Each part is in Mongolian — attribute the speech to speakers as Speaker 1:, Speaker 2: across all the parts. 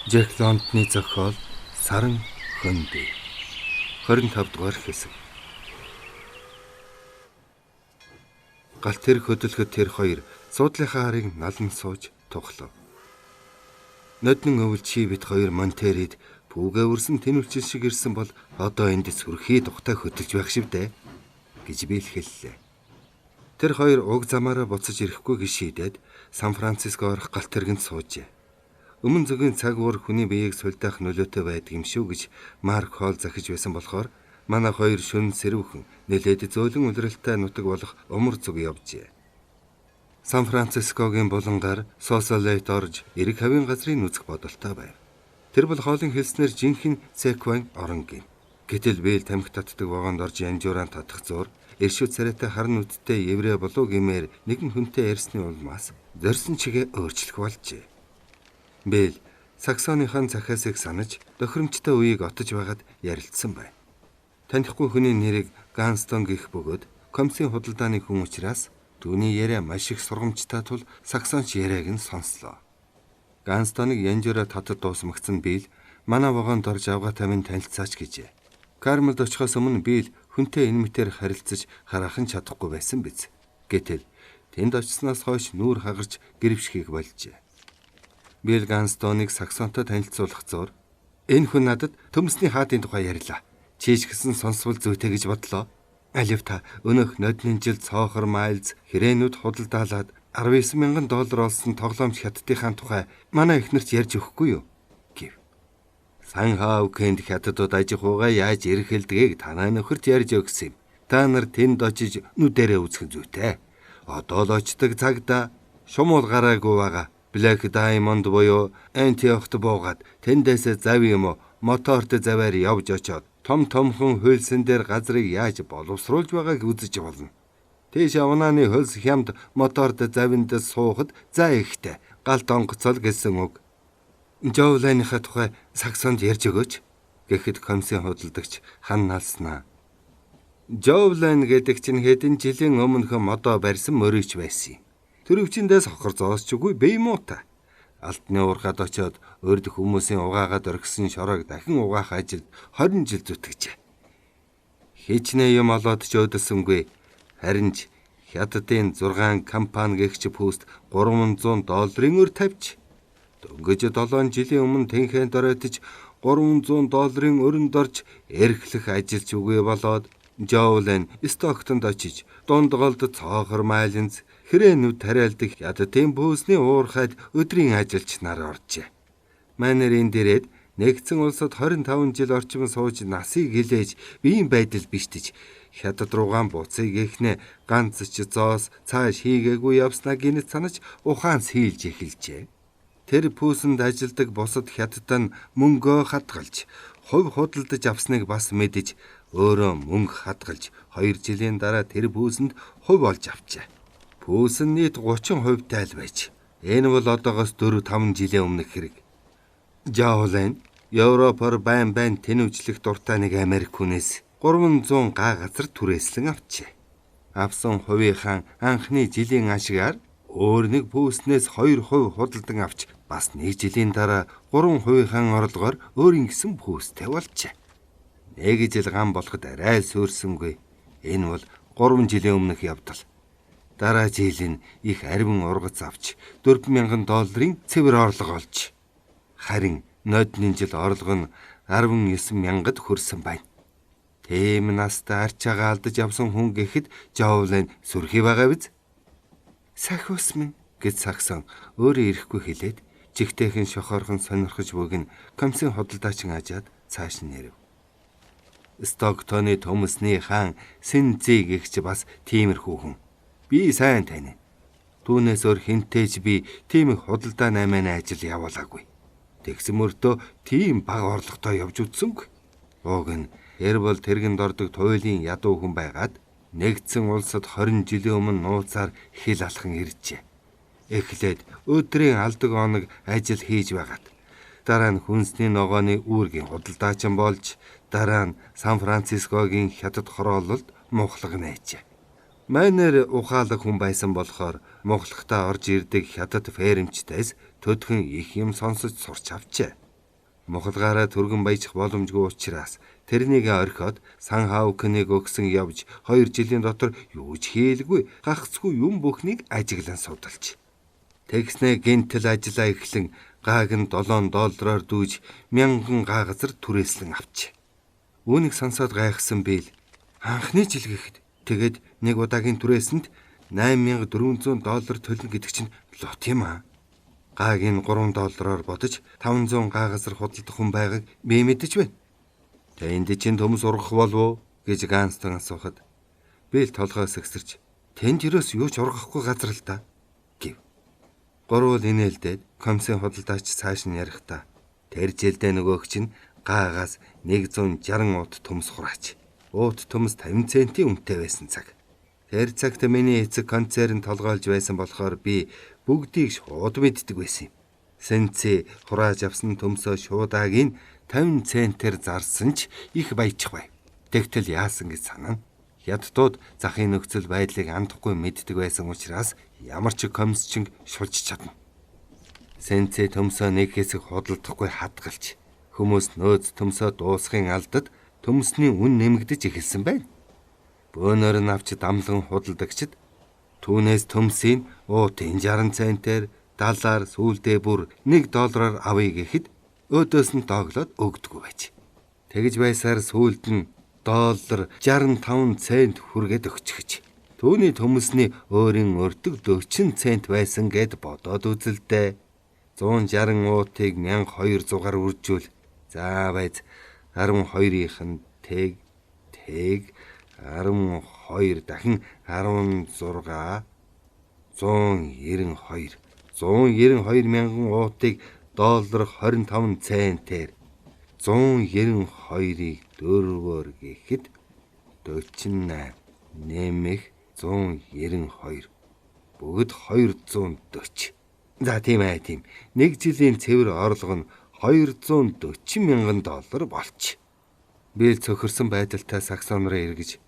Speaker 1: Жек Лондоны зохиол Саран хөндөй 25 дугаар хэсэг. Галт тэр хөдөлгөд тэр хоёр суудлынхаа харыг налан сууж тухлав. Ноднын өвөл чи бит хоёр Монтерид пүүгээ үрсэн тэнүүлчин шиг ирсэн бол одоо энд сүрхий тухтай хөдөлж байх шивдэ гэж биелхэллээ. Тэр хоёр уг замаараа буцаж ирэхгүй гэж шийдээд Сан Франциско орох галт тэргэнд суужээ. Өмнө зүгийн цаг уур хүний биеийг сулдаах нөлөөтэй байдаг юм шүү гэж Марк Холл захиж байсан болохоор манай хоёр шөнө сэрвхэн нэлээд зөөлөн үлрэлттэй нутаг болох умар зүг явжээ. Сан Францискогийн булангаар Сосолейт орж эрэг хавийн газрын үзэх бодолтой байв. Тэр бол хоолын хэлснээр жинхэнэ Секвайн орон гин. Гэтэл Бэл тамхи татдаг вагонд орж янжуурaan татах зур эршүү царайтай харн үдтэй еврей болов гэмээр нэгэн хүнтэй ярьсны улмаас зорьсон чигээ өөрчлөх болжээ. Бэл Саксоныхон захиасыг санаж тохиромжтой үеийг отож байгаад ярилцсан байна. Танихгүй хүний нэрийг Ганстон гэх бөгөөд комиссийн худалдааны хүн учраас түүний яриа маш их сургамжтай тул Саксонч яриаг нь сонслоо. Ганстоныг янжуураа татад дуусмагцсан Бэл манай вагонд орж авгаатай минь танилцаач гэжээ. Кармелд очихоос өмнө Бэл хүнтэй энэ мэтээр харилцаж хараахан чадахгүй байсан биз. Гэтэл тэнд очсноос хойш нүүр хагарч гэрвшхийг болжээ. Бэл Ганстоныг Саксонтой танилцуулах зур энэ хүн надад төмсний хаадын тухай ярьлаа. Чийж гисэн сонсвол зүйтэй гэж бодлоо. Алив та өнөөх нодны жил цоохор майлз хэрээнүүд худалдаалаад $19,000 олсон тоглоомч хятадынхаа тухай манай эхнэрч ярьж өгөхгүй юу гэв. Сан Хаукэнд хятадууд аж ахуйгаа яаж эрхэлдгийг танай нөхөрт ярьж өгсөн юм. Та нар тэнд очиж нүдэрээ үзэх зүйтэй. Одоо л очдог цагта шумуул гараагүй байгаа. Black Diamond буюу Антиохт буугаад тэндээс зав юм моторт заваар явж очоод томхон хуйлсан дээр газрыг яаж боловсруулж байгааг үзэж болно. Тийш унааны хөлс хямд моторт завинд суухад за ихтэй галт онгоцол гэсэн үг. Жовлайныхаа тухай Саксонд ярьж өгөөч гэхэд комиссийн худалдагч хан налснаа. Жовлайн гэдэг чинь хэдэн жилийн өмнөхөн модоо барьсан мөрийч байсан юм. Төрөвчөндөөс хохор зоосчгүй бэй муута. Алтны уурхад очоод өрд хүмүүсийн угаагаад оргисон шороог дахин угаах ажилд 20 жил зүтгэжээ. Хичнээн юм олоод ч өдөлсөнгүй. Харин ч хятадын 6 компани гэгч пүүст $300 өр тавьж. Дөнгөж 7 жилийн өмнө тэнхэн доройтож $300 өрөнд орж эрхлэх ажилч үгүй болоод Жовлен Стоктонд очиж дундголд цоохор майлинз хэрээнүүд тариалдаг хятадын пүүсний уурхайд өдрийн ажилч нар оржээ. Манер энэ дээрээд нэгдсэн улсад 25 жил орчим сууж насыг хилээж биеийн байдал биштэж хятад руугаан буцыг ихнэ ганц ч зоос цааш хийгээгүй явснаа гинэт санаж ухаан сийлж эхэлжээ. Тэр пүүсэнд ажилдаг бусад хятад нь мөнгөө хадгалж хувь худалдаж авсныг бас мэдэж өөрөө мөнгө хадгалж 2 жилийн дараа тэр пүүсэнд хувь олж авчээ. Пүүс нь нийт 30% тайл байж. Энэ бол одоогоос 4-5 жилийн өмнөх хэрэг. Жовлен Европоор байн тэнүүжлэх дуртай нэг Америк хүнээс 300 га газар түрээслэн авчээ. Авсан хувийнхаа анхны жилийн ашгаар өөр нэг пүүснээс 2% худалдан авч бас 1 жилийн дараа 3%-ийн орлогоор өөрийн гэсэн пүүстэй болжээ. Нэг жил гам болоход арай суурсангүй. Энэ бол 3 жилийн өмнөх явдал. Дараа жил нь их арвин ургац авч $4,000 цэвэр орлого олж. Харин нодны жил орлого нь 19,000-д хүрсэн байна. Тэм настай арчаагаа алдаж явсан хүн гэхэд Жовлен сүрхий байгаа биз? Сахиус минь гэж Саксон өөрөө ирэхгүй хэлээд жигтэйхэн шохоорхон сонирхож бөгн комиссийн худалдаачин ажаад цааш нь нэрэв. Стоктоны төмсний хаан Синзи гэгч бас тиймэрхүү хүн. Би сайн тань. Түүнээс өөр хинтээж би тийм их худалдаа наймааны ажил явуулаагүй. Тэгсэн мөртөө тийм бага орлоготой явж үтсэнгүй. Уг нь Эрбол тэргэнд ордог туйлын ядуу хүн байгаад нэгдсэн улсад 20 жилийн өмнө нууцаар хил алхан иржээ. Эхлээд өдрийн алдаг оног ажил хийж байгаад дараа нь хүнсний ногооны үүргийн худалдаачин болж дараа нь Сан Францискогийн хятад хороололд мухлаг нээжээ. Манер ухаалаг хүн байсан болохоор Монголтаа орж ирдэг хятад фермчдээс төдхөн их юм сонсож сурч авчээ. Мухалгаараа түргэн баяжих боломжгүй учраас тэрнийг орхиод Сан Хаукныг өгсөн явж 2 жилийн дотор юу ч хийлгүй гагцгүй юм бүхнийг ажиглан судалж. Тэгснэ гинтэл ажиллаа эхлэн гааг нь $7 дүүж 1000 гаагазар түрээслэн авч. Үүнийг сонсоод гайхсан Билл анхны жил гэхэд тэгээд нэг удаагийн түрээсэнд $8400 төлнө гэдэг чинь лот юм аа. Гаагийн $3 бодож 500 гаагазар худалдах хүн байгааг би мэдэж байна. Тэнд чинь төмс ургах болов уу гэж Ганстон асуухад Билл толгойс өгсөрч тэнд юус юу ч ургахгүй газар л да гэв. Гурвал инээлдээд комиссын худалдаач цааш нь ярихдаа тэр жилдээ нөгөөх чинь гаагаас 160 уут төмс хураач. Уут төмс 50 центийн үнэтэй байсан цаг. Тэр цагт миний эцэг концерн толгойлж байсан болохоор би бүгдийг шууд мэддэг байсан юм. Сэнцээ хурааж авсан төмсөө шуудаагийн 50 центээр зарсан ч их баяжих бай. Тэгтэл яасан гэж санана. Хятадууд захын нөхцөл байдлыг андахгүй мэддэг байсан учраас ямар ч комисчин шулж чадна. Сэнцээ төмсөө нэг хэсэг худалдахгүй хадгалж хүмүүс нөөц төмсөө дуусахын алдад төмсний үн нэмэгдэж эхэлсэн байна. Бөөнөр нь авч дамлан худалдагчид түүнээс төмсийн уутын 60 центээр $70 сүүлдээ бүр $1 авъя гэхэд өөдөөс нь дооглоод өгдөггүй байж. Тэгж байсаар сүүлд нь $65 цент хүргээд өгчихөж. Түүний төмсний өөрийн өртөг 40 цент байсан гэд бодоод үзэлдээ. 160 уутыг 1200-аар үржүүл. За байз 12-ийнх нь тэг 12 дахин 16 192 мянган уутыг $25 центээр 192-ыг 4-өөр гэхэд 48 нэмэх 192 бүгд 240. За тийм ээ тийм. Нэг жилийн цэвэр орлого нь $240 мянган болч. Билл цөхөрсөн байдалтай саксонороо эргэж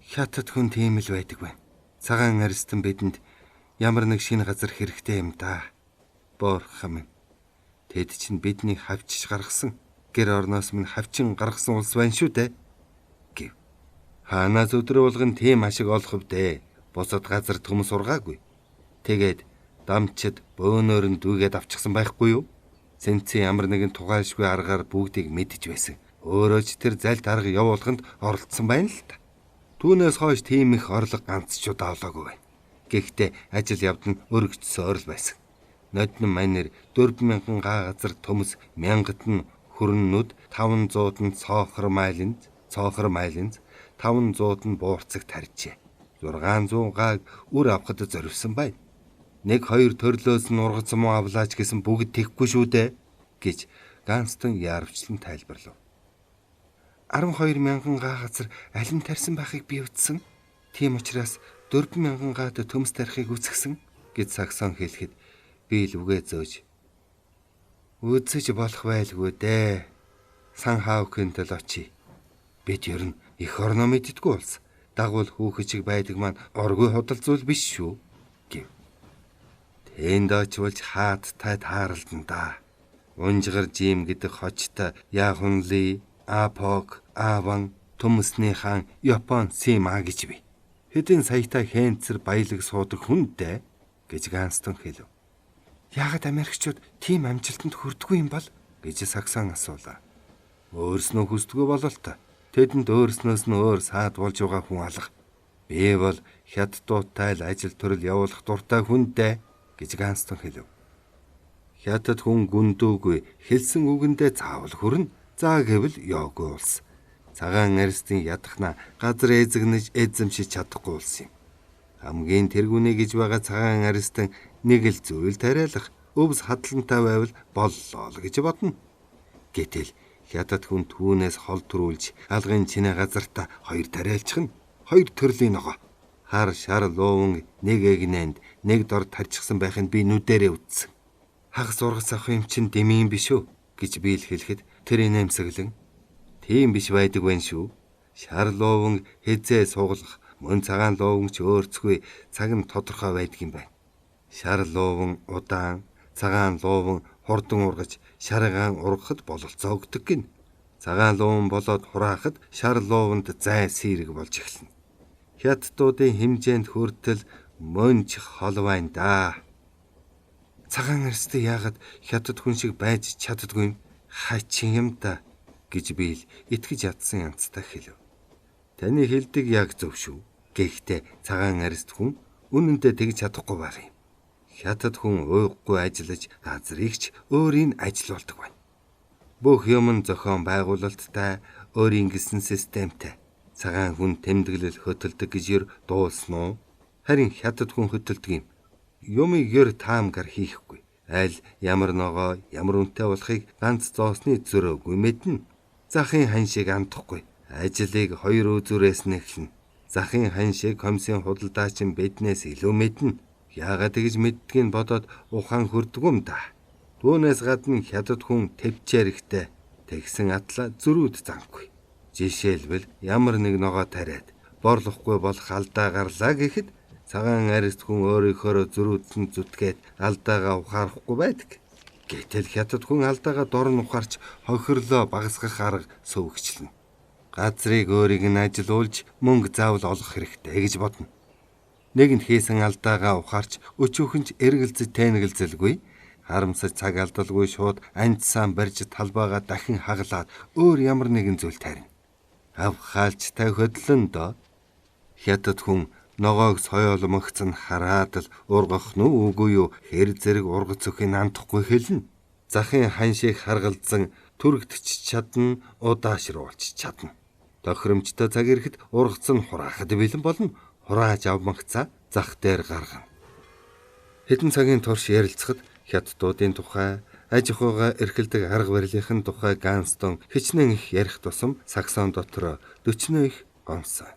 Speaker 1: хятад хүн тийм л байдаг байна. Цагаан аристан бидэнд ямар нэг шинэ газар хэрэгтэй юм да. Борхам. Тэд чинь биднийг хавчиж гаргасан. Гэр орноос минь хавчин гаргасан улс байна шүү дээ. Гэв. Хаанаас өдрө болгон тийм ашиг олох вдэ. Босод газар төмс ургаагүй. Тэгээд дамчид бөөнөр нь дүүгээд авчихсан байхгүй юу? Сэнцээ ямар нэгэн тугайлшгүй аргаар бүгдийг мэдж байсан. Өөрөө ч тэр залд арга явуулаханд оролцсон байна л та. Түүнээс хойш тийм их орлого ганц ч удаалаагүй байна. Гэхдээ ажил явдан өргөцсөөр л байсан. Нодны манер 4000 гаагазар төмс, 1000-т нь хөрнүүд, 500-д нь цоохор майлинз, 500-д нь буурцаг тарьжээ. 600 гааг үр авахд зоривсон байна. 1-2 төрлөөс нь ургацсан муу авлаач гэсэн бүгд тэгхгүй шүү дээ гэж Ганстон яарвчлан тайлбарлав. 12,000 гаагазар аль нь тарьсан байхыг би үзсэн. Тийм учраас 4,000 гаад төмс тарихыг үзсэн гэж Саксон хэлэхэд би л үгээ зөөж үзэж болох байлгүй дээ. Сан Хаукнд л очие. Бид ер нь их орноо мэддэггүй улс. Дагвал хүүхэд байдаг маань оргүй худалзуул биш шүү гэв. Тэнд очивч хааттай тааралдан да. Унжгар жим гэдэг хочтой Яхунли, Апок, Аван, төмсний хаан Япон Сима гэж би. Хэдэн саятай хэнцэр баялаг суудаг хүнтэй гэж Ганстон хэлв. Яагаад Америкчууд тийм амжилтанд хүрдэггүй юм бол гэж Саксон асуулаа. Өөрснөө хүсдэггүй бололтой. Тэдэнд өөрснөөс нь өөр саад болж байгаа хүн алга. Би бол хятадуудтай л ажил төрөл явуулах дуртай хүнтэй гэж Ганстон хэлв. Хятад хүн гүндүүгүй хэлсэн үгэндээ заавал хүрнэ. За гэвэл ёогүй улс. Цагаан арстын ядахна газар эзэгнэж эзэмшиж чадахгүй улс юм. Хамгийн тэргүүнэ гэж байгаа цагаан арстан нэг л зүйл тариалах, өвс хадлантай байвал боллоо л гэж бодно. Гэтэл хятад хүн түүнээс хол төрүүлж алгын чинэ газартаа 2 тариалчих нь 2 төрлийн ногоо. Хар шар луун нэг эгнэнд нэг дор тарьчихсан байхыг би нүдэрээ үзсэн. Хагас ургац авах юм чин дэмийн биш үү гэж би л хэлэхэд тэр инээмсэглэн тийм биш байдаг байх шүү. Шар луун хэзээ сууглах, мөн цагаан луун ч өөрцгүй цаг нь тодорхой байдаг юм байна. Шар луун удаан, Цагаан лууван хурдан ургаж шаргаан ургахад бололцоо өгдөг гин. Цагаан лууван болоод хураахад шар лууванд зай сэрэг болж эхэлнэ. Хятадуудын хэмжээнд хүртэл мөнч хол байна да. Цагаан арьстай яагаад хятад хүн шиг байж чаддгүй юм? Хачин юм да гэж би л итгэж ядсан янзтай хэлв. Таны хэлдэг яг зөв шүү. Гэхдээ цагаан арьст хүн үнэндээ тэгж чадахгүй байх юм. Хятад хүн уйггүй ажиллаж газрыг ч өөрийн ажилуулдаг байна. Бүх юм нь зохион байгуулалттай, өөрийн гэсэн системтэй. Цагаан хүн тэмдэглэл хөтөлдөг гэж юр дуулсан уу? Харин хятад хүн хөтөлдөг юм. Юмыг юр таамгаар хийхгүй. Аль ямар ногоо, ямар үнэтэй болохыг ганц зоосны зөрөөгүй мэднэ. Захын хан шиг андахгүй. Ажлыг хоёр үзүүрээс нь эхэлнэ. Захын хан шиг комиссын худалдаач нь биднээс илүү мэднэ. Яагаад тэгж мэддгийг бодоод ухаан хүрдэг юм да. Түүнээс гадна хятад хүн төвчээр ихтэй. Тэгсэн атла зөрүүд зангүй. Жишээлбэл ямар нэг ногоо тариад борлохгүй болох алдаа гарлаа гэхэд цагаан арьс хүн өөрийнхөө зөрүүдсэн зүтгээд алдаагаа ухаарахгүй байдаг. Гэтэл хятад хүн алдаагаа дорн ухаарч хохирлоо багасгах арга сөвөгчлөнө. Газрыг өөрийг нь ажилуулж мөнгө заавал олох хэрэгтэй гэж бодно. Нэгэнд хийсэн алдаагаа ухаарч өчүүхэнч эргэлзэж тэнэгэлзэлгүй, харамсаж цаг алдалгүй шууд анцсан барьж талбайгаа дахин хаглаад өөр ямар нэгэн зүйл тарина. Авхаалжтай хөдлөн доо. Хятад хүн ногоог соёолмогцон хараад л ургах нь үгүй юу хэр зэрэг ургац өхийг андахгүй хэлнэ. Захын хан шиг харгалзан түрэгдэж чадна, удаашруулж чадна. Тохиромжтой цаг ирэхэд ургац нь хураахад бэлэн болно. Хурааж авмагцаа зах дээр гаргана. Хэдэн цагийн турш ярилцахад хятадуудын тухай, аж ахуйгаа эрхэлдэг арга барилын тухай Ганстон хичнээн их ярих тусам Саксон дотор 40 их гомсон.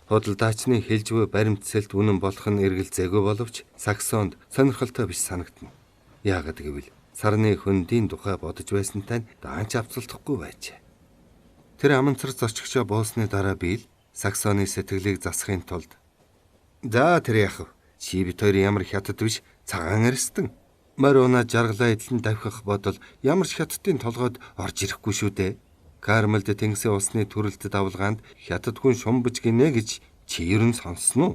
Speaker 1: Худалдаачны хэлж буй баримтсэлд үнэн болох нь эргэлзээгүй боловч Саксонд сонирхолтой биш санагдана. Яагад гэвэл сарны хөндийн тухай бодож байсантай даанч авцалдахгүй байжээ. Тэр аманцар зочгчоо боосны дараа би л Саксоны сэтгэлийг засахын тулд "За тэр яах вэ? Чи бит хоёр ямар хятад биш цагаан арьстан. Маруна жаргалаа эдлэн давхих бодол ямар ч хятадын толгойд орж ирэхгүй шүү дээ. Кармелд тэнгисийн усны төрөлт давлгаанд хятад хүн шумбаж гинэ гэж чи ер нь сонссон уу?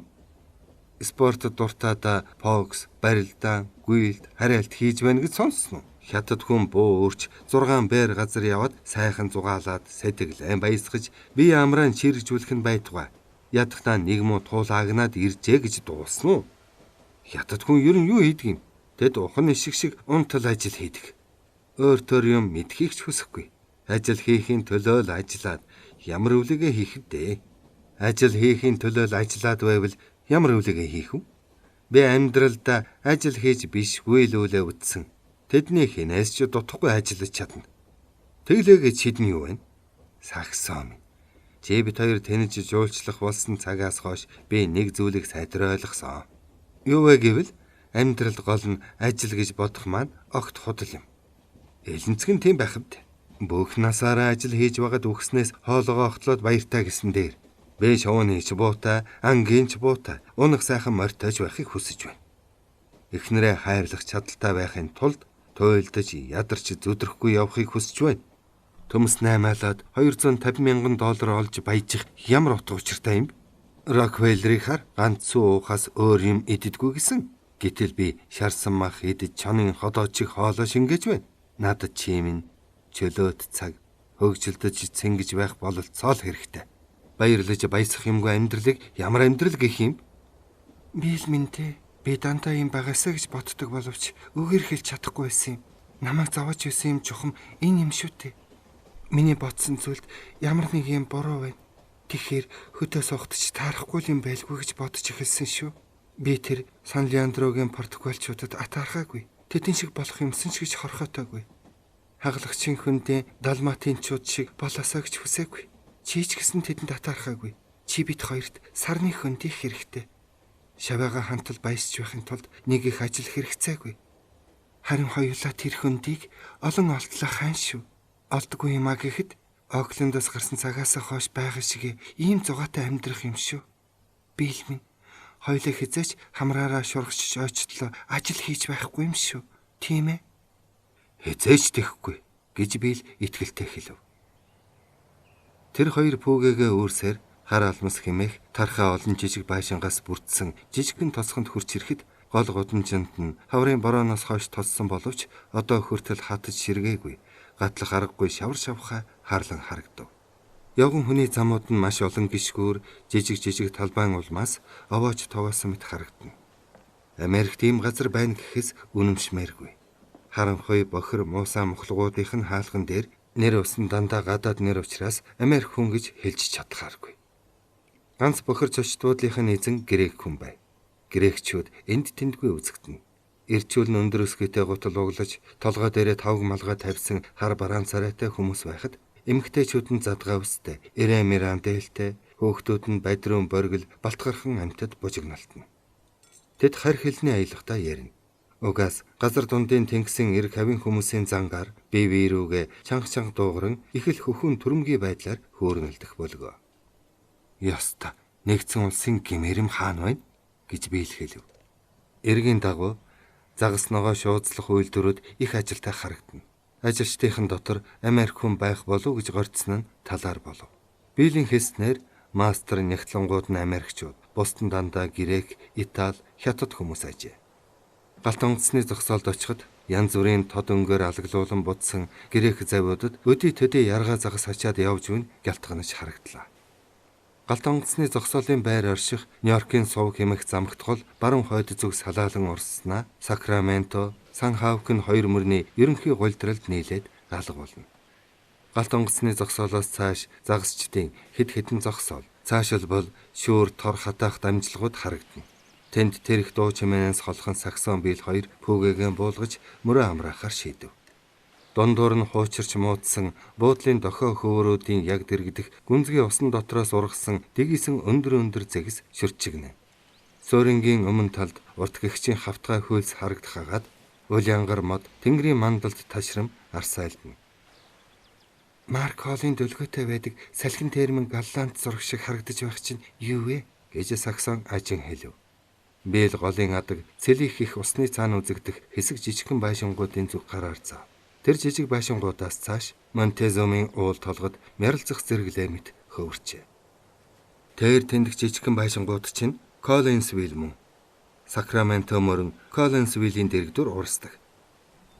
Speaker 1: Спорт дуртада бокс, барилдаан, гүйлт, хариалт хийж байна гэж сонссон уу? Хятад хүн буу өөрч 6 байр газар яваад сайхан зугаалаад сэтгэлэн баясгаж бие амраан чирэгжүүлэх нь байтугай. Ядахтаа нэг муу туулаагнаад иржээ гэж дуулсан уу? Хятад хүн ер нь юу хийдэг юм? Тэд ухан ишиг шиг унтал ажил хийдэг. Өөр төр юм мэдхийг ч хүсэхгүй. Ажил хийхийн төлөө л ажиллаад ямар өвлөгөө хийх вэ? Ажил хийхийн төлөө л ажиллаад байвал ямар өвлөгөө хийх вэ? Би амьдралдаа ажил хийж биш хүйлүүлээ үтсэн. Тэдний хинээс ч дутхгүй ажиллаж чадна. Тэглээгээ чидний юу вэ? Саксон. Чи бит хоёр тэнэж жуулчлах болсон цагаас хойш би нэг зүйлийг сайдраа ойлгосон. Юу вэ гэвэл амьдралд гол нь ажил гэж бодох маань огт худал юм. Элэнцгэн тийм байх хэвд. Бүх насаараа ажил хийж байгаад үхснээс хоолгоо огтлоод баяртай гэсэн дээр би шууны ч буутай, ангийн ч буутай, унах сайхан морьтойж байхыг хүсэж байна. Эхнэрээ хайрлах чадaltaй байхын тулд туйлдаж ядарч зүдрэхгүй явахыг хүсэж байна. Төмс наймаалаад $250,000 олж баяжих ямар утга учиртай юм? Рокфеллерийг хар ганц сүү уухаас өөр юм иддэггүй гэсэн. Гэтэл би шарсан мах идэж чонын ходоочих хоолоо шингээж байна. Надад чимэн чөлөөт цаг хөгжилдөж цэнгэж байх бололцоо л хэрэгтэй. Баярлаж баясах юмгүй амьдралыг ямар амьдрал гэх юм? Би л минтээ. Би дандаа юм байгаасаа гэж боддог боловч үгээр хэлж чадахгүй байсан юм. Намайг зовоож байсан юм чухам энэ юм шүү дээ. Миний бодсон зүйлд ямар нэг юм буруу байна. Тэгэхээр хөдөө сухтч таарахгүй юм байлгүй гэж бодож эхэлсэн шүү. Би тэр Сан Леандрогийн протоколчуудад атаархаагүй. Тэдэн шиг болох юмсан ч гэж хорхоотойгүй. Хагалагчийн хүндээ далматинчууд шиг болоосоо гэж хүсээгүй. Чи ч гэсэн тэдэнд атаархаагүй. Чи бит хоёрт сарны хөндийх хэрэгтэй. Шавьяага хантал баясч байхын тулд нэг их ажил хэрэгцээгүй. Харин хоёулаа тэр хөндийг олон олдлоо хаан шүү. Олдгүй юм а гэхэд Оклендоос гарсан цагаас хойш байгаа шиг ийм зугаатай амьдрах юм шүү. Бийл минь хоёулаа хизээч хамраараа шургачж ойцтлоо ажил хийж байхгүй юм шүү. Тийм ээ? Хизээч тэхгүй гэж Билл итгэлтэй хэлв. Тэр хоёр пүүгээгээ өөрсөр хар алмас хэмээх тархаа олон жижиг байшингаас бүрдсэн жижигхэн тосгонд хурч ирэхэд гол гудамжинд нь хаврын борооноос хойш тоссон боловч одоо хүртэл хатаж ширгээгүй. Гатлах аргагүй шавар шавхаа харлан харагдав. Явган хүний замууд нь маш олон гişгүүр жижиг талбайн улмаас овооч тогоосон мэт харагдана. Америкт ийм газар байна гэхээс үнэмшмээргүй. Харанхуй бохир муусаа мухлагуудын хаалган дээр нэр усан дандаа гадаад нэр учраас Америк хүн гэж хэлж чадхааргүй. Ганц бохир зочдлуудын эзэн грек хүн бай. Грекчүүд энд тэндгүй үзэгдэнэ. Ирчүүл нь өндөр өсгийтэй гутал углаж, толгой дээрээ тавг малгай тавьсан хар бараан царайтай хүмүүс байхад эмэгтэйчүүд нь задгаа үстэй, эрэ мэран дээлтэй, хөөхтүүд нь бадрын боргил балтгархан амьтад бужигналтна. Тэд харь хэлний аялахтаа ярина. Угаас газар дундын тэнгисийн эрг хавийн хүмүүсийн зангаар бие бие рүүгээ чанга дуугаран их л хөхүүн түрэмгий байдлаар хөөрнөлдөх болгоо. Яста нэгдсэн улсын гэмэрэм хаан байна гэж Билл хэлв. Эргийн дагуу загас ногоо шуудлах үйлдвэрүүд их ажилтай харагдана. Ажилчдын дотор Америк хүн байх болов гэж горцсон нь талаар болов. Биллийн хэлснээр мастер нягтлангууд нь Америкчууд, бусд нь дандаа грек, итали, хятад хүмүүс ажээ. Галт онгоцны зогсоолд очиход янз бүрийн тод өнгөөр алаглуулан будсан грек завиудад өдий төдий яргаа загас ачаад явж буй гялтганаж харагдлаа. Галт онгоцны зогсоолын байр орших Нью-Йоркийн сувг хэмэх замгтгол баруун хойд зүг салаалан урсснаа Сакраменто, Сан-Хавкын хоёр мөрний ерөнхий гуйлдралд нийлээд алга болно. Галт онгоцны зогсоолоос цааш загасчдын хэд хэдэн зогсоол, цаашил бол шүүр тор хатаах дамжлагууд харагдана. Тэнд тэрх дуу чимээнээс холхон саксон Билл хоёр пүүгээгээ буулгаж мөрөө амраахаар шийдэв. Дундуур нь хуучирч муудсан буудлын дохио хөөрүүдийн яг дэргдэх гүнзгий усан дотроос ургасан дэгийсэн өндөр зэгс шүрчигнэ. Суурингийн өмнө талд урт гэгчийн хавтгай хөлс харагдах хагаад улянгар мод тэнгэрийн мандалд ташрам арсайлдана. Марк Холлын дөлгөөтэй байдаг салхин термин галлант зураг шиг харагдаж байх чинь юу вэ гэж саксон ажин хэлв. Билл голын адаг цэлих их усны цаана үзэгдэх хэсэг жижигхэн байшингуудын зүг гараар зав. Тэр жижиг байшингуудаас цааш Монтезумын уул толгод мяралцах зэрэглээ мэт хөвөрчээ. Тэр тэндх жижигхэн байшингууд чинь Collinsville мөн. Сакраменто мөрөн Collinsville-ийн дэрэгдүр урсдаг.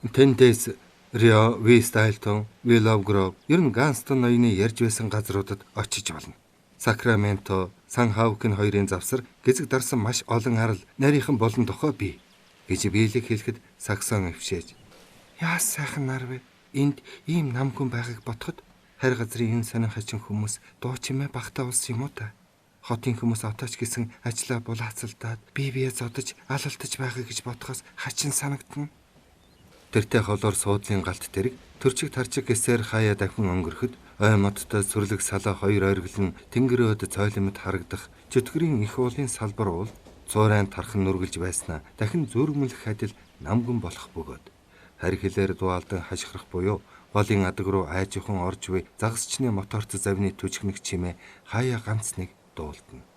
Speaker 1: Тэндээс Рио, Вестайлтон, Willow Grove, ер нь Ганстон ноёны ярьж байсан газруудад очиж болно. Сакраменто, Сан-Хавкын хоёрын завсар гизэг дарсан маш олон арал нарийнхан болон дохой бий гэж Биллийг хэлэхэд саксон өвшээж. Яа сайхан нар вэ? Энд ийм нам хүн байгааг бодоход харь газрын энэ сонин хачин хүмүүс дуу чимээ багтаа улс юм уу та? Хотын хүмүүс отооч гэсэн ажлаа булаацалдаад бие зодож алалтаж байгаа гэж бодохоос хачин санагдана. Тэртэй холоор суудлын галт тэрэг төрчиг тарчиг гэсээр хаяа дахин өнгөрөхөд ой модтой сүрлэг салаа хоёр ойргол нь тэнгэрөөд цойломд харагдах чөтгөрийн их уулын салбар уул цуурайн тархан нүргэлж байснаа дахин зүргэмлэх адил намгэн болох бөгөөд харь хэлээр дуалдан хашгирах буюу голын адаг руу айжхан орж буй загасчны моторт завны түжигнэг чимээ хаяа ганц нэг дуулдана.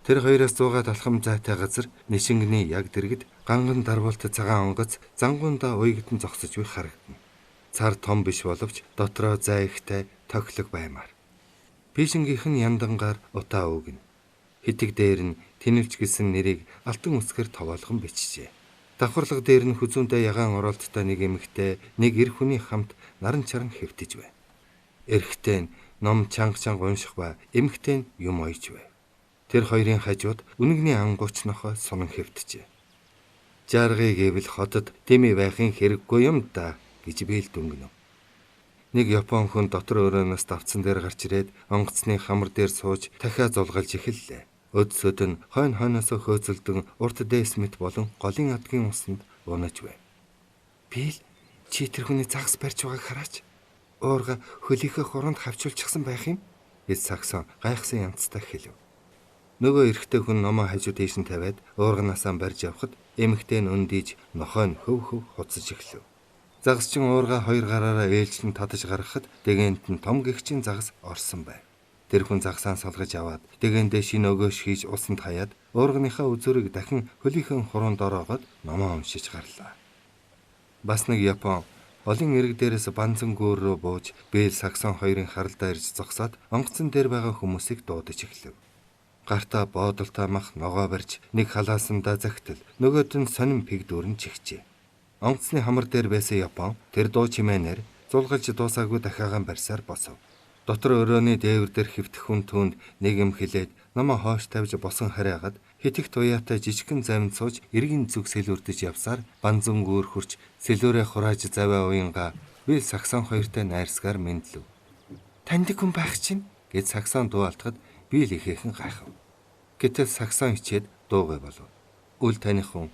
Speaker 1: Тэр хоёроос 100 алхам зайтай газар Нишингний яг дэргэд ганган дарвуулт цагаан онгоц зангуундаа уйгдэн зогсож буй харагдана. Цар том биш боловч дотроо зай ихтэй тоглог баймаар. Пишингийнх нь яндангаар утаа өгнө. Хитэг дээр нь тэнэлж гисэн нэрийг алтан үсгээр товоолгон бичжээ. Давхарлага дээр нь хүзүүнтэй ягаан оролттой нэг эмэгтэй, нэг эр хүний хамт наран чаран хэвтэж бай. Эрэгтэй нь ном чанга унших ба эмэгтэй нь юм ойж бай. Тэр хоёрын хажууд үнэгний ангууч нохой сунан хэвтжээ. Жаргыг гэвэл хотод дэмий байхын хэрэггүй юм да гэж Билл дүнгэнэ. Нэг Япон хүн дотор өрөөнөөс давцсан дээр гарч ирээд онгоцны хамар дээр сууж дахиад зулгалж эхэллээ. Өдсөд нь хойноос хөөцөлдөн урт дээс мэт болон голын адгийн усанд унаж байв. Билл чи тэр хүний загас барьж байгааг хараач. Уурга хөлийнхөө хуранд хавчуулчихсан байх юм гэж саксон гайхсан янзтай хэлв. Нөгөө эрэгтэй хүн номоо хажуу дээш нь тавиад уурганаасаа барьж явхад эмэгтэй нь өндийж нохой нь хөв хуцаж эхлэв. Загасчин уурга хоёр гараараа ээлжлэн татаж гаргахад дэгээнт нь том гэгчийн загас орсон байв. Тэр хүн загсаан салгаж аваад дэгэндээ шинэ өгөөш хийж усанд хаяад уурганыхаа үзүүрийг дахин хөлийнхөн хуруунд ороогоод номоо уншиж гарлаа. Бас нэг Япон олон ирэг дээрээс банзан гүүр рүү бууж Бэл Саксон хоёрын харалдаа ирж зогсоод онгоцон дээр байгаа хүмүүсийг дуудаж эхлэв. Гартаа боодолтой мах ногоо барьж нэг халаасандаа захитал, нөгөөд нь сонин пиг дүүрэн чихжээ. Онгоцны хамар дээр байсан Япон тэр дуу чимээнээр зулгалж дуусаагүй дахиагаан барьсаар босов. Дотор өрөөний дээвэр дээр хөвтөх хүн түүнд нэг юм хэлээд номоо хоош тавьж босон хараагаад хитэх туяатай жижигхэн замд сууж эргэн зүг сэлүүрдэж явсаар банзан гүүр хурч сэлүүрээ хурааж заваа уянга Бэл Саксон хоёртой найрсгаар мэдлэв. Таньдаг хүн байх чинь гэж Саксон дуу алтахад Бэл ихээхэн гайхав. Гэтэл Саксон ичээд дуугүй болов. Үл таних хүн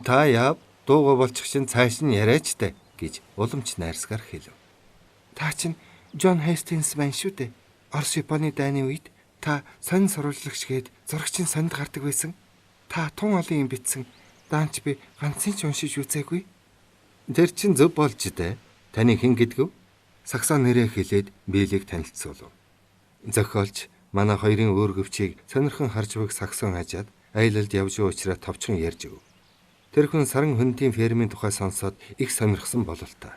Speaker 1: та яав дуугүй болчих чинь цааш нь яриач таа гэж уламж найрсгаар хэлв. Та чинь Джон Хейстинс байна шүү дээ. Орос Японы дайны үед та сонин сурвалжлагч гээд зурагчин сонд гардаг байсан. Та тун олон юм битсэн. Даанч би ганцын ч уншиж үзээгүй. Тэр чин зөв болж дээ. Таны хэн гэдгв? Саксон нэрээ хэлээд Бэлийг танилцуулав. Зохиолч манай хоёрын өөргөвчийг сонирхон харж буйг Саксон хажаад аялалд явж буй учраас товчхон ярьж өг. Тэр хүн саран хөндийн фермийн тухай сонсоод их сонирхсан бололтой.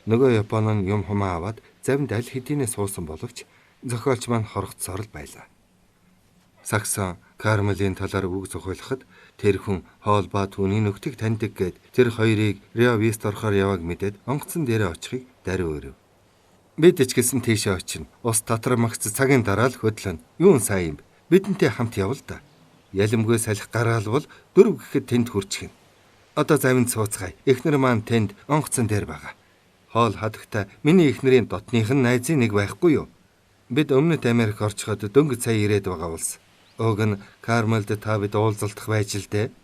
Speaker 1: Нөгөө Япон нь юм хумаа аваад завинд аль хэдийнэ суусан боловч зохиолч маань хорогдсоор л байлаа. Саксон Кармелийн талаар үг зохиолоход тэр хүн хоол ба түүний нөхдийг таньдаг гэд тэр хоёрыг Рио Вист орохоор явааг мэдээд онгоцон дээрээ очихыг даруй өрөв. Бид ч гэсэн тийшээ очино. Ус татрамагц цагийн дараа л хөдлөн. Юун сайн юм. Бидэнтэй хамт явал да. Ялимгүй салхи гаргаалвал 4 гэхэд тэнд хүрчихнэ. Одоо завинд сууцгаая. Эхнэр маань тэнд онгоцон дээр байгаа. Хоол хадагта миний эхнэрийн дотных нь найзын нэг байхгүй юу? Бид өмнөд Америк орчход дөнгөж сая ирээд байгаа улс. Уг нь Кармелд та бид уулзалтах байж л дээ.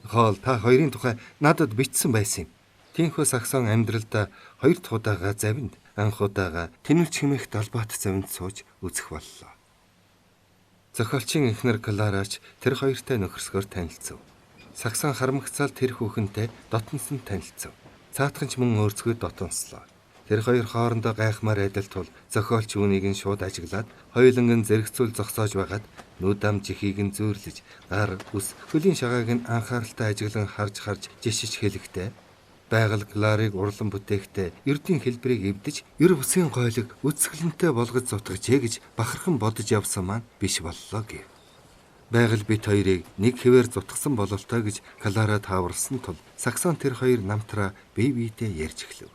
Speaker 1: Хоол та хоёрын тухай надад бичсэн байсан юм. Тинхүү Саксон амьдралдаа 2 дахь удаага завинд, анх удаага тэнүүлч хэмээх далбаат завинд сууж үзэх боллоо. Зохиолчийн эхнэр Кларач тэр хоёртой нөхөрсгөөр танилцв. Саксон харамгцаал тэр хүүхэнтэй дотнос нь танилцв. Цаатганч мөн өөрсгөө дотонслоо. Тэр хоёр хоорондоо гайхмаар адил тул зохиолч үүнийг нь шууд ажиглаад хоёуланг нь зэрэгцүүл зогсоож байгаад нүдам жихийг нь зөөрлөж гар ус хөлийн шагааг нь анхааралтай ажиглан харж жишиж хэлэхдээ байгаль Кларыг урлан бүтээхдээ ердийн хэлбэрийг эвдэж ер бусын гойлог үсгэлэнтэй болгож зутгажээ гэж бахархан бодож явсан маань биш боллоо гэв. Байгаль бит хоёрыг нэг хэвээр зутгсан бололтой гэж Клара тааварсан тул Саксон тэр хоёр намтраа бие биедээ ярьж эхлэв.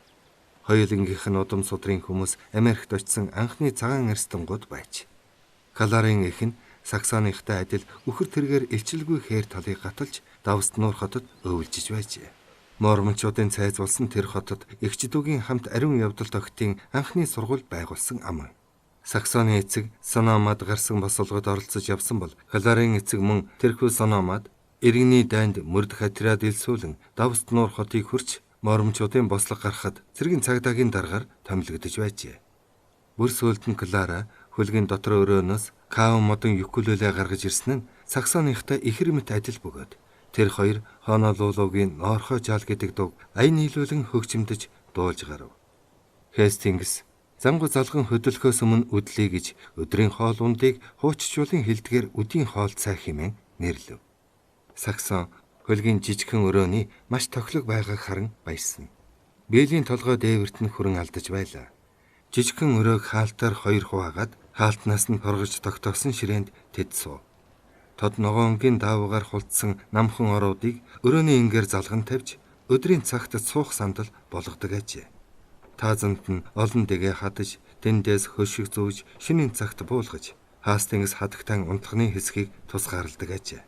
Speaker 1: Хоёулангийнх нь удам судрын хүмүүс Америкт очсон анхны цагаан арстангууд байж. Кларын эх нь Саксоныхтай адил үхэр тэргээр илчилгүй хээр талыг гаталж Давст нуур хотод өвлжиж байжээ. Мормончуудын цайзуулсан тэр хотод эгч дүүгийн хамт ариун явдал тогтын анхны сургууль байгуулсан ам. Саксоны эцэг Сономад гарсан босолгод оролцож явсан бол Кларын эцэг мөн тэрхүү Сономад иргэний дайнд мөрдөх отряд илсүүлэн Давст нуур хотыг хөрч мормончуудын бослог гарахад цэргийн цагдаагийн даргаар томилогдож байжээ. Бүр сүүлд нь Клара хөлгийн дотор өрөөнөөс Као модон юкулеле гаргаж ирсэн нь Саксоныхтай ихэр мэт адил бөгөөд тэр хоёр Хонолулугийн Ноорхой жаал гэдэг дуу аян нийлүүлэн хөгжимдөж дуулж гарав. Хестингс зангу залган хөдөлгөхөөс өмнө үдлээ гэж өдрийн хоол ундыг хууччлуулын хэлдгээр үдийн хоол цай хэмээн нэрлэв. Саксон хөлгийн жижигхэн өрөөний маш тохилог байгааг харан баярсан. Бэлийн толгой дээвэрт нь хүрэн алдаж байлаа. Жижигхэн өрөөг хаалтаар 2 хуваагаад хаалтнаас нь торгож тогтоосон ширээнд тэд суув. Тод ногоонгийн даавуугаар хулдсан намхан оруудыг өрөөний ингээр залган тавьж өдрийн цагт суух сандал болгодог ажээ. Таазанд нь олон дэгээ хадаж, тэндээс хөшиг зүүж, шинийн цагт буулгаж, Хастингс хадагтан унтхны хэсгийг тусгаарладаг ажээ.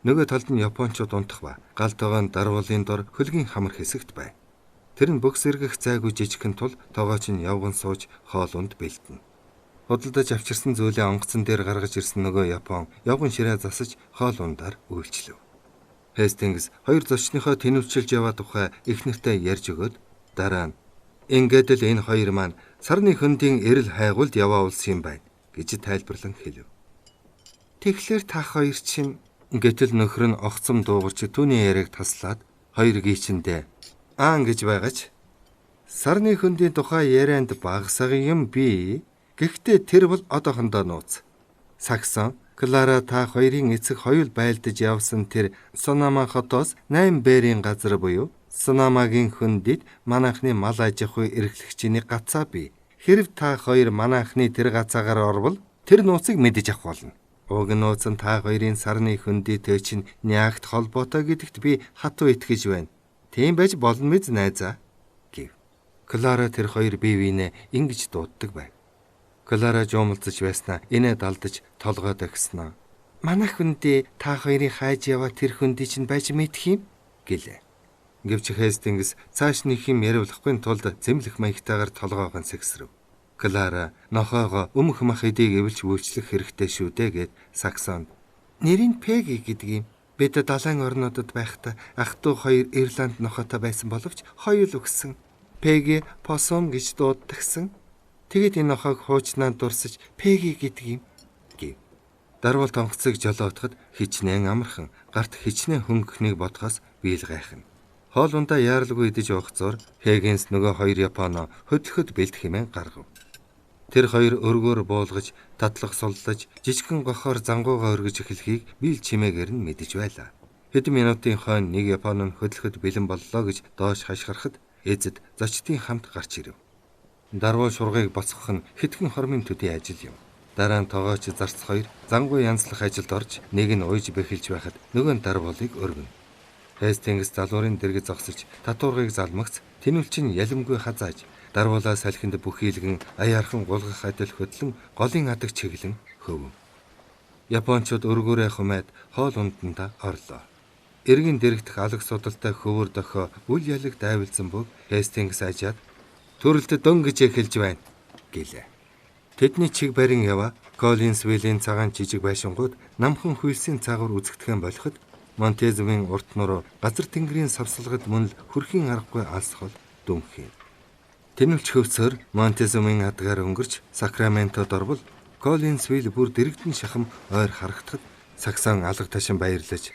Speaker 1: Нөгөө талд нь Япончууд унтах ба галтойгоо дарвуулын дор хөлгийн хамар хэсэгт бай. Тэр нь бөхс эргэх зайгүй жижигхэн тул тоогооч нь явган сууж хоолунд бэлтэнэ. Худалдаж авчирсан зүйлээ онгоцон дээр гаргаж ирсэн нөгөө Япон явган ширээ засаж хоолундаар үйлчлэв. Хестингс хоёр зочныхоо тэнүүлчилж яваа тухай эхнэртэй ярьж өгөөд дараа нь ингээд л энэ хоёр маань сарны хөндийн эрэл хайгуулд яваа улс юм байна гэж тайлбарлан хэлв. Тэгэхээр та хоёр чинь гэтэл нөхөр нь огцом дуугарч түүний яриаг таслаад хоёр гийчэндээ аан гэж байгаач сарны хөндийн тухай ярианд багсаг юм би Гэхдээ тэр бол одоохондоо нууц. Саксон, Клара та хоёрын эцэг хоёул байлдаж явсан тэр Сонама хотоос 8 бээрийн газар буюу Сонамагийн хүндид манайхны мал аж ахуй эрхлэгчийн гацаа бий. Хэрв та хоёр манайхны тэр гацаагаар орвол тэр нууцыг мэдэж авах болно. Уг нууц нь та хоёрын сарны хөндийтэй чинь нягт холбоотой гэдэгт би хатуу итгэж байна. Тийм байж болно мэз найзаа гэв. Клара тэр хоёр бие биенээ ингэж дууддаг байв. Клара жуумалцаж байснаа инээ далдаж толгойд өгснө. Манайх хүндээ та хоёрын хайж яваа тэр хүндий чинь байж мэдэх юм гэлээ. Гэвч Хестингс цааш нэг юм яриулахгүй тулд зэмлэх маягтайгаар толгоогоо сэгсрэв. Клара нохоогоо өмх мах эдийг эвэлж үйлчлэх хэрэгтэй шүү дээ гэд Саксонд нэрийн Пеги гэдэг юм. Бид далайн орнуудад байхдаа ах トゥ хоёр Ирланд нохотой байсан боловч хоёул өгсөн. Пеги Посом гэж дууддагсан. Тэгэд энэ нохоог хуучнаад дурсаж Пеги гэдэг юм гэв. Дарвал тонгоцыг жолоотоход хичнээн амархан, гарт хичнээн хөнгөхнийг бодохоос биел гайхна. Хоолундаа яаралгүй идэж уух зур Хэггинс нөгөө хоёр Японо хөдлөхөд бэлт хэмээн гаргав. Тэр хоёр өргөөр буулгаж, татлах суллаж, жижигхэн гохоор зангуугаа өргөж эхлэхийг биел чимээгээр нь мэдэж байлаа. Хэдэн минутын хойно нэг Японо нь хөдлөхөд бэлэн боллоо гэж доош хашгирахад эзэд зочдын хамт гарч ирэв. Дарвал шургыг боцгох нь хэдхэн хормын төдий ажил юм. Дараа нь тоогооч зарц хоёр зангуу янзлах ажилд орж нэг нь уйж бэхэлж байхад нөгөө нь дарвуулыг өргөнө. Хестингс залуурын дэргэд зогсож татуургыг залмагц тэнүүлчин ялимгүй хазааж дарвуулаа салхинд бүхийлгэн аяархан гулгах адил хөдлөн голын адаг чиглэн хөвв. Япончууд өргөөрөө хумаад хоол унданда орлоо. Эргэн дэрэгдэх алаг судалтай хөвөр дохио үл ялэг дайвалзсан бүг Хестингс ажаад төрөлд дөн гэж эхэлж байна гэлээ. Тэдний чиг барин яваа Коллинсвиллийн цагаан жижиг байшингууд намхан хүйсийн цагаар үзэгдэхэн болоход Монтезумын урт нуруу газар тэнгэрийн савсалгад мөн л хүрхийн аргагүй алс хол дүнхээ. Тэнүүлч хөвцөр Монтезумын адгаар өнгөрч Сакраментод орвол Коллинсвилл бүр дэрэгдэн шахам ойр харагдахад Саксон алга ташин баярлаж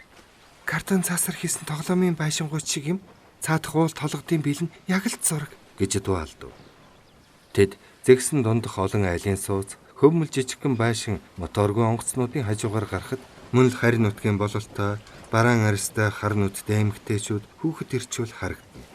Speaker 1: картон цаасар хийсэн тоглоомын байшингууд шиг юм. Цаадах уул толгодын бэлэн яг л зураг гэж дуалдав. Тэд зэгсэн дундах олон айлын сууц хөвмөл жижигхэн байшин моторгүй онгоцнуудын хажуугаар гарахад мөн л харин нутгийн бололтой бараан арьстай хар нүдтэй эмэгтэйчүүд хүүхэд ирчүүл харагдана.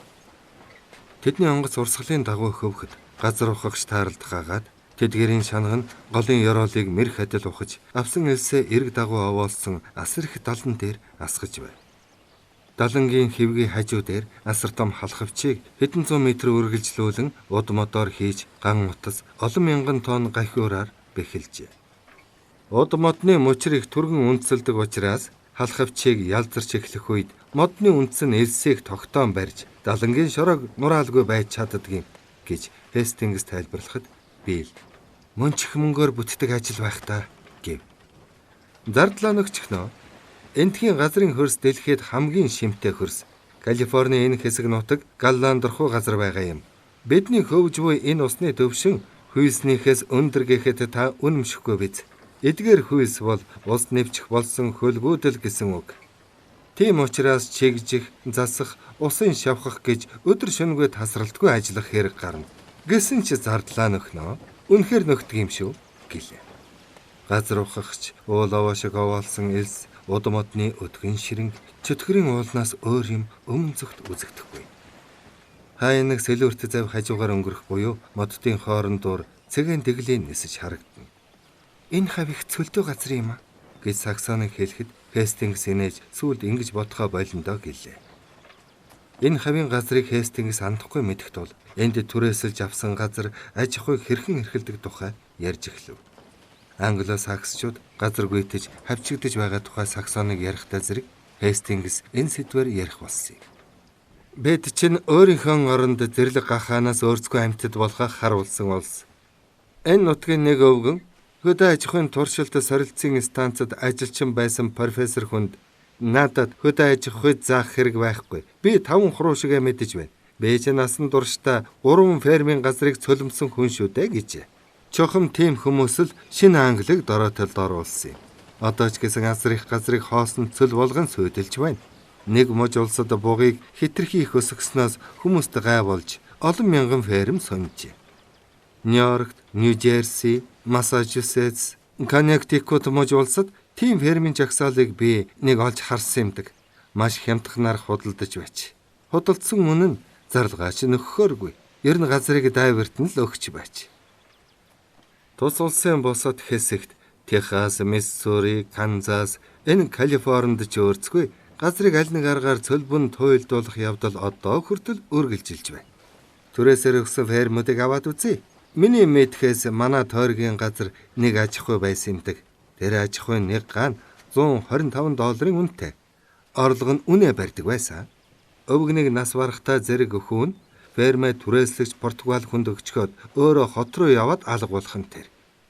Speaker 1: Тэдний онгоц урсгалын дагуу хөвгөд газар ухагч таарлах агаад тэдгэрийн шанах нь голын ёроолыг мэрх адил ухаж авсан элсээ эрг дагуу овоолсон асар их далан дээр асгаж байв. Далангийн хэвгийн хажуу дээр асар том халхавчийг хэдэн зуун метр үргэлжлүүлэн уд модоор хийж ган утас олон мянган тонн гахиураар бэхэлжээ. Уд модны мөчр их түргэн үндэслэдэг учраас халхавчийг ялзарч эхлэх үед модны үндэс нь элсийг тогтоон барьж далангийн шороог нураалгүй байж чаддгийг гэж Хестингс тайлбарлахад би л мөн ч их мөнгөөр бүтдэг ажил байх та гэв. Зардлаа нөгчхнөө энтхийн газрын хөрс дэлхийд хамгийн шимтэй хөрс. Калифорни энэ хэсэг нутаг галландорхуу газар байгаа юм. Бидний хөвж буй энэ усны төвшин хүйснийхээс өндөр гэхэд та үнэмшихгүй биз. Эдгээр хүйс бол ус нэвчих болсон хөлбүүдэл гэсэн үг. Тийм учраас чигжих, засах, усын шавхах гэж өдөр шөнөгүй тасралтгүй ажиллах хэрэг гарна. Гэсэн ч зардлаа нөхнөө. Үнэхээр нөхдөг юм шүү гэлээ. Газар ухагч уул овоошиг овоолсон элс уд модны өдгөн ширэнг чөтгөрийн уулнаас өөр юм өмнө зүгт үзэгдэхгүй. Хай нэг сэлүүрт зав хажуугаар өнгөрөх буюу моддын хоорондоор цэгэн дэглийг нисэж харагдана. Энэ хав их цөлдөө газар юм а гэж Саксоныг хэлэхэд Хестингс инээж сүүлд ингэж бодохоо болондоо гэлээ. Энэ хавийн газрыг Хестингс андахгүй мэдэх тул энд түрээсэлж авсан газар аж ахуйг хэрхэн эрхэлдэг тухай ярьж эхлэв. Англо-саксчууд газар гүйтэж хавчигдж байгаа тухай Саксоныг ярихдаа зэрэг Хестингс энэ сэдвээр ярих болсон юм. Бид чинь өөрийнхөө оронд зэрлэг гахаанаас өөрсгөө амьтад болохыг харуулсан улс. Энэ нутгийн нэг өвгөн хөдөө аж ахуйн туршилт сорилцын станцад ажилчин байсан профессор хүнд надад хөдөө аж ахуйд заах хэрэг байхгүй. Би 5 хуруу шигээ мэдэж байна. Би ч насан туршдаа 3 фермийн газрыг цөлмсөн хүн шүү дээ гэжээ. Чухам тийм хүмүүс л шинэ Англиг дороотолд оруулсан юм. Одоо ч гэсэн асар их газрыг хоосон цөл болгон сүйдэлж байна. Нэг мож улсад бугыг хитрхи их өсгснөөс хүмүүст гай болж олон мянган ферм сонжээ. Нью-Йорк, Нью-Жерси, Массачусетс, Коннектикут мужи улсад тийм фермийн жагсаалыг би нэг олж харсан юмдаг. Маш хямдханаар худалдаж байж. Худалдсан үнэ нь зарлгаач нөхөхөөргүй. Ер нь газрыг дайверт нь л өгч байж. Тус улсын бусад хэсэгт Техас, Миссури, Канзас, энэ Калифорнид ч өөрцгүй газрыг аль нэг аргаар цөлбөн туйлдуулах явдал одоо хүртэл үргэлжилж байна. Түрээсээр өгсөн фермүүдийг аваад үзье. Миний мэдхээс манай тойргийн газар нэг аж ахуй байсан юмдаг. Тэр аж ахуйн нэг ган $125 үнэтэй. Орлого нь үнэ барьдаг байсан. Өвгнийг нас барахтаа зэрэг өхөн фермээ түрээслэгч Португал хүнд өгчгөөд өөрөө хот руу яваад алга болох нь тэр.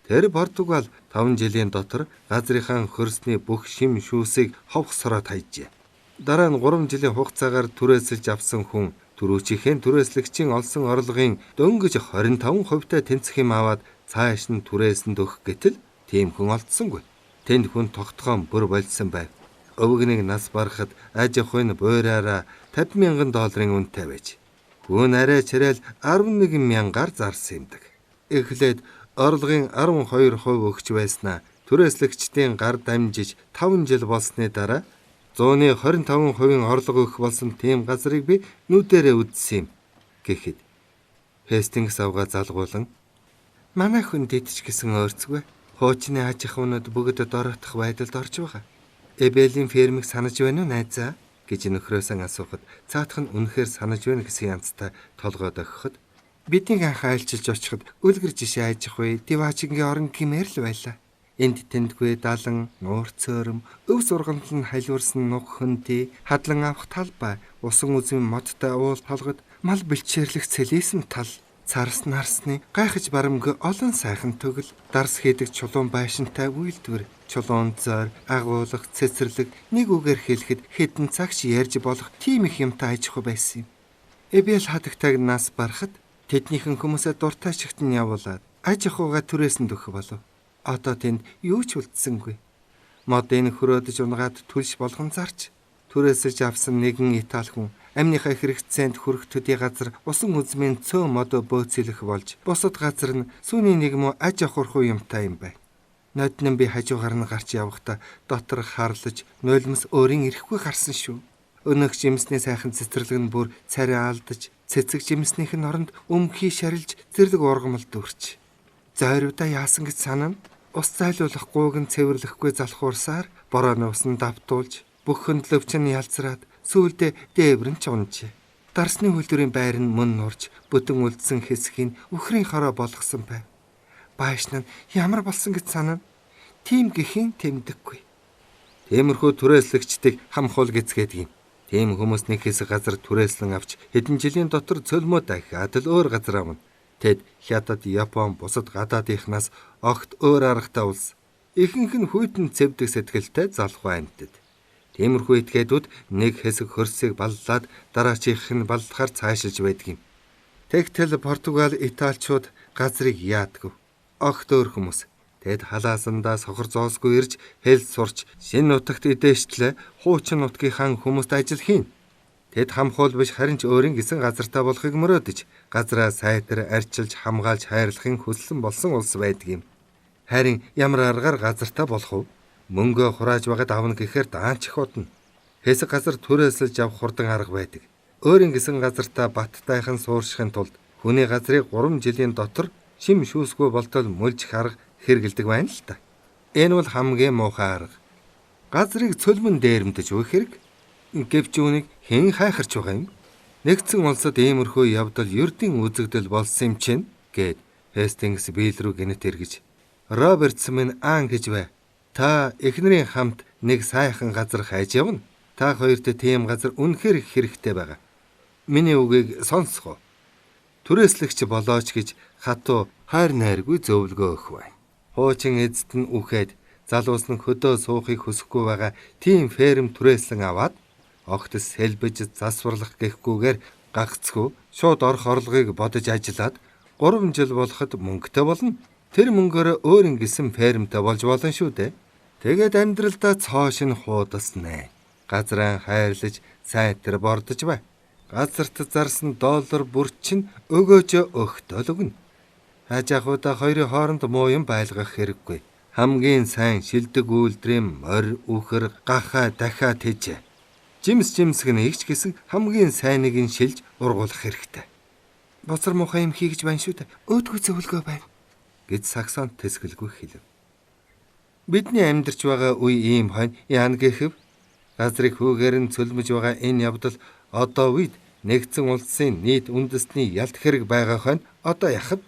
Speaker 1: Тэр Португал 5 жилийн дотор газрынхаа хөрсний бүх шим шүүсийг ховхсороод хайжээ. Дараа нь 3 жилийн хугацаагаар түрээсэлж авсан хүн түрүүчийнхэн түрээслэгчийн олсон орлогын дөнгөж 25%-тай тэнцэх юм аваад цааш нь түрээсэнд өгөх гэтэл тийм хүн олдсонгүй. Тэнд хүн тогтгоон бүр болцсон байв. Өвгнийг нас барахад аж ахуйн буураараа $50,000 үнэтэй байж. Хүн арай чирэл 11,000-аар зарсан юмдаг. Эхлээд орлогын 12% өгч байснаа түрээслэгчдийн гар дамжиж 5 жил болсны дараа 125% орлого өгөх болсон тийм газрыг би нүдэрээ үзсэн юм гэхэд Хестингс авгаа залгуулan манай хүн дидч гэсэн ойрцгүй хуучны аж ахуйнууд бүгд дороотох байдалд орж байгаа. Эбелийн фермийг санаж байна уу найзаа гэж нөхрөөсөн асуухад цаатах нь үнэхээр санаж байна гэсэн янзтай толгойд өгөхөд бидний анх айлчилж очиход үлгэр жишээ аж ахуй Диваачингийн орон гэмээр л байлаа. Энд тэндгүй далан, нуур цөөрөм, өв сургамал нь хайлуурсан нуг хөнтэй, хадлан авах талбай, усан үзмийн модтой уул толгод, мал бэлчээрлэх цэлээсэн тал, царс нарсны гайхаж барамгүй олон сайхан төгөл, дарс хийдэг чулуун байшинтай үйлдвэр, чулуун зойр, агуулга, цэцэрлэг нэг үгээр хэлэхэд хэдэн цагч ярьж болох тийм их юмтай аж ахуй байсан юм. Эбэл хадагтайг нас барахад тэднийхэн хүмүүсээ дуртай шигт нь явуулаад аж ахуйгаа түрээсэнд өгөх болов. Одоо тэнд юу ч үлдсэнгүй. Модын хөрөөдөж унгаад түлш болгон зарч түрээсэж авсан нэгэн Итали хүн амныхаа хэрэгцээнд хүрэх төдий газар усан үзмийн цөө модо бөөцөлөх болж бусад газар нь сүүний нэг муу аж ахуйрхуу юмтай юм байна. Ноднон би хажуугаар нь гарч явахдаа дотор харлаж нулимс өөрийн ирэхгүй гарсан шүү. Өнөөх жимсний сайхан цэцэрлэг нь бүр царай алдаж цэцэг жимснийх нь оронд өмхий шарилж зэрлэг ургамал дүүрч. Зойрвда яасан гэж санана. Ус зайлуулахгүйг нь цэвэрлэхгүй залхуурсаар борооны усан давтуулж бүх хөндлөвч нь ялцраад сүүлдээ дээврэн ч унжээ. Дарсны хөлдөрийн байр нь мөн нурж бүтэн үлдсэн хэсгийг үхрийн хороо болгосон байв. Байшин нь ямар болсон гэж санана. Тийм гэхийн тэмдэггүй. Тиймэрхүү түрээслэгчдийг хамхуул гэцгээдэг юм. Тийм хүмүүс нэг хэсэг газар түрээслэн авч хэдэн жилийн дотор цөлмөө дахиад л өөр газар авна. Тэд Хятад, Япон, бусад гадаадынхнаас огт өөр аргатай улс. Ихэнх нь хүйтэн цэвдэг сэтгэлтэй залхуу амьтад. Тиймэрхүү этгээдүүд нэг хэсэг хөрсийг баллаад дараачих нь баллахаар цаашилж байдаг юм. Тэгтэл Португал, Италичууд газрыг яадагв. Огт өөр хүмүүс. Тэд халаасандаа сохор зоосгүй ирж хэл сурч шинэ нутагт идээштлээ хуучин нутгийнхаа хүмүүст ажил хийн. Тэд хамхуул биш харин ч өөрийн гисэн газартаа болохыг мөрөөдөж газраа сайтар арчилж хамгаалж хайрлахын хүссэн болсон улс байдаг юм. Харин ямар аргаар газартаа болох вэ? Мөнгөө хурааж байгаад авна гэхээр даанч их удна. Хэсэг газар түрээсэлж авах хурдан арга байдаг. Өөрийн гисэн газартаа баттайхан сууршихын тулд хүний газрыг 3 жилийн дотор шим шүүсгүй болтол мөлжих арга хэрэгэлдэг байна л та. Энэ бол хамгийн муухай арга. Газрыг цөлмөн дээрэмдэж өгөх хэрэг. Гэвч үүнийг хэн хайхарч байгаа юм? Нэгдсэн улсад иймэрхүү явдал ердийн үзэгдэл болсон юм чинь гэд Хестингс биел рүү гинэт эргэж Робертс минь аан гэж бай. Та эхнэрийн хамт нэг сайхан газар хайж явна. Та хоёрт тийм газар үнэхээр их хэрэгтэй байгаа. Миний үгийг сонсгоо. Түрээслэгч болооч гэж хатуу хайр найргүй зөвлөгөө өгөх бай. Хуучин эзэд нь үхээд залуус нь хөдөө суухыг хүсэхгүй байгаа тийм ферм түрээслэн аваад огт сэлбэж засварлах гэхгүйгээр гагцгүй шууд орох орлогыг бодож ажиллаад 3 жил болоход мөнгөтэй болно. Тэр мөнгөөр өөрийн гисэн фермтэй болж болно шүү дээ. Тэгээд амьдралдаа цоошин хуудасна. Газраа хайрлаж сайтар бордож бай. Газарт зарсан $1 бүр чинь өгөөж өгтөл өгнө. Аж ахуйда хоёрын хооронд муу юм байлгах хэрэггүй. Хамгийн сайн шилдэг үйлдрэм морь, үхэр, гахаа, дахиа тэжээ. Жимсг нэгч гэсэн хамгийн сайныг нь шилж ургуулах хэрэгтэй. Боцор муухай юм хийгэж байна шүү дээ. Өөдгөө зөвлөгөө байна гэж Саксон тэсгэлгүй хэлв. Бидний амьдарч байгаа үе ийм хонь яана гэхэв. Газрыг хүүгээр нь цөлмөж байгаа энэ явдал одоо үед нэгдсэн улсын нийт үндэсний ялт хэрэг байгаа хонь одоо яхав.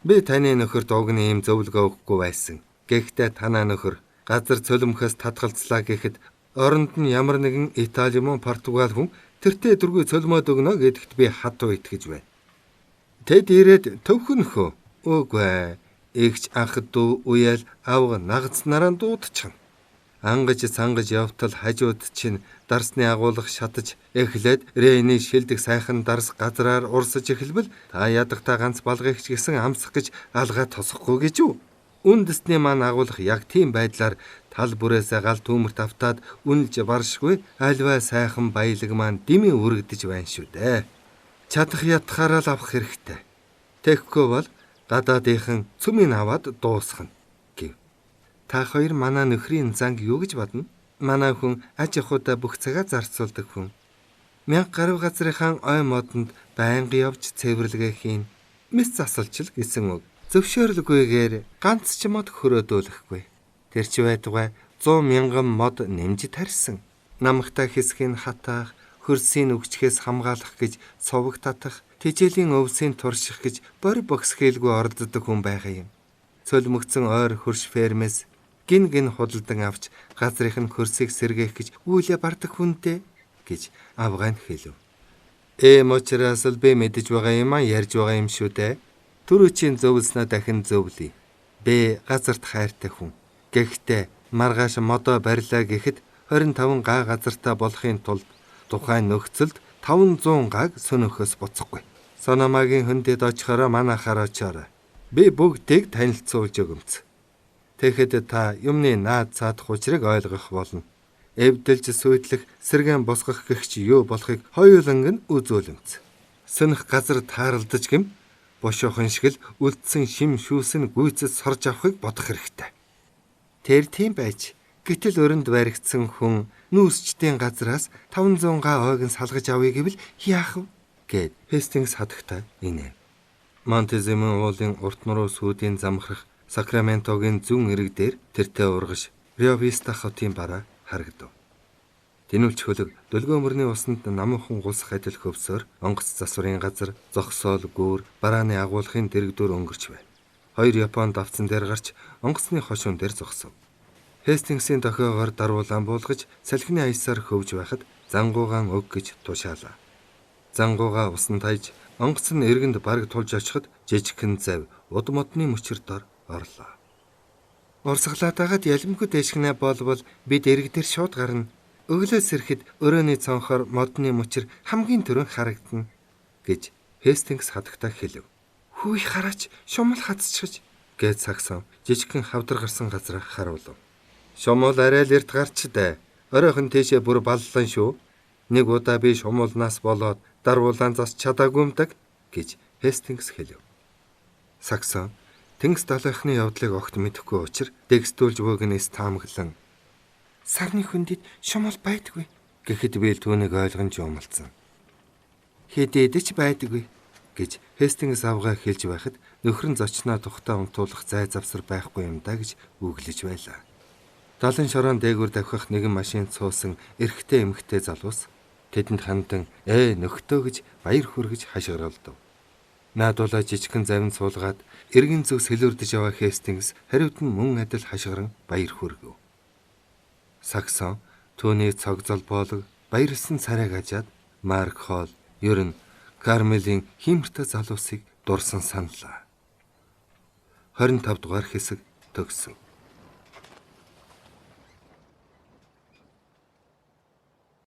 Speaker 1: Би таны нөхөр дуугны ийм зөвлөгөө өгөхгүй байсан. Гэхдээ танаа нөхөр газар цөлмөхөөс татгалцлаа гэхэд оронд нь ямар нэгэн Итали мөн Португал хүн тэртээ дөрвөө цөлмөөд өгнө гэдэгт би хатуу итгэж байна. Тэд ирээд төвхөнөхөө. Үгүй. Игч анх дүү уяал авга нагацнараа дуудчихна. Ангаж сангаж явтал хажууд чинь дарсны агуулга шатаж эхлээд Рейний шилдэг сайхан дарс газраар урсаж эхэлбэл та ядахта ганц балгайгч гэсэн амсах гэж алгаа тосохгүй гэж үү? Үндэсний маань агуулга яг тийм байдлаар тал бүрээсээ гал түүмэрт автаад үнэлж баршгүй альва сайхан баялаг маань дэмий үргэж байна шүү дээ. Чадах ятхаараа л авах хэрэгтэй. Тэгэхгүй бол гадаадынхан цөмийг аваад дуусгана гэв. Та хоёр манай нөхрийн занг юу гэж бодно? Манай хүн аж ахуйдаа бүх цагаа зарцуулдаг хүн. 1000 гаруй газрынхаа ой модонд байнга явж цэвэрлэгээ хийн. Мэс засалчил гэсэн үг. Зөвшөөрлгүйгээр ганц ч мод хөрөөдүүлэхгүй. Тэр чи байтугай 100,000 мод нэмж тарьсан. Намхтай хэсгийг хатаах, хөрсийн өгчхээс хамгаалах гэж сувг татах, тижээлийн өвсийн турших гэж бори бокс хийлгүй оролддог хүн байгаа юм. Цөлмөгцөн ойр хөрш фермээс гин худалдан авч газрынх нь хөрсийг сэргээх гэж үйлэ бардаг хүнтэй гэж авгайн хэлв. Мочраас л би мэдэж байгаа юм а ярьж байгаа юм шүү дээ. Төрөчийн зөвлснөө дахин зөвлөе. Би газарт хайртай хүн. Гэхдээ маргааш модоо барьлаа гэхэд 25 га газартаа болохын тулд тухайн нөхцөлд 500 гаг сөнөхөөс буцахгүй. Санамагийн хөндөд очихороо манайхаар очоорой. Би бүгдийг танилцуулж өгөмц. Тэгэхэд та юмны наад цаадах учрыг ойлгох болно. Эвдэлж сүйтлэх, сэргэн босгох гэгч юу болохыг хоёуланг нь үзүүлэмц. Сөнөх газар тааралдаж гэм бошоохон шиг л үлдсэн шим шүүс нь гүйцэд сорж авахыг бодох хэрэгтэй. Тэр тийм байж гэтэл өрөнд баригдсан хүн нүүсчдийн газраас 500 га ойг нь салгаж авъя гэвэл яах вэ? Гэд Хестингс хатагтай инэв. Монтеземон уулын урт нуруу сүүдийн замхрах Сакраментогийн зүүн эрэг дээр тэртээ ургаш Рио Виста хотын бараа харагдав. Тэнүүлч хөлөг дөлгөө мөрний усанд намуухан гулсах адил хөвсөөр онгоц засварын газар зогсоол гүүр барааны агуулгын дэрэгдүүр өнгөрч байна. Хоёр Японд давцсан дээр гарч онгоцны хошуун дээр зогсов. Хестингсийн дохиогоор даруулан буулгаж салхины аясаар хөвж байхад зангуугаан өг гэж тушаалаа. Зангуугаа усан тайж онгоц нь эргэнд бараг тулж очиход жижигхэн зав уд модны мөчөр дор орлоо. Урсгалаад агаад ялмгүй дэшгнэ болбол бид эрэг дээр шууд гарна. Өглөөс ирэхэд өрөөний цонхоор модны мөчөр хамгийн түрүүн харагдана гэж Хестингс хатагтай хэлв. Хүй хараач шумал хатсчихж гэж Саксон жижигхэн хавдар гарсан газраа харуулв. Шумал арай л эрт гарчдаа. Оройхон тийшээ бүр баллан шүү. Нэг удаа би шумуулнаас болоод даруулан зас чадаагүймдаг гэж Хестингс хэлв. Саксон Тэнгис далайхны явдлыг огт мэдэхгүй учраас дэгстүүлж вөгнээс таамаглан сарны хөндөд шумал байдаггүй гэхэд би л түүнийг ойлгон жуумалцсан. Хэдээд ч байдаггүй гэж Хестингс авгаа хэлж байхад нөхөр нь зочноо тухтаа унтуулах зай завсар байхгүй юм да гэж үглэж байлаа. Далайн шороон дээгүүр давхих нэгэн машинд суусан эрэгтэй эмэгтэй залуус тэдэнд хандан нөхдөө гэж баяр хүргэж хашгиралдав. Наадуулаа жижигхэн завин суулгаад эргэн зүг сэлүрдэж яваа Хестингс хариуд нь мөн адил хашгиран баяр хүргэв. Саксон түүний цогцол боолог баярлсан царайг ажаад Марк Холл ер нь Кармелийн хиймэртэй залуусыг дурсан саналаа. 25 дугаар хэсэг төгсөв.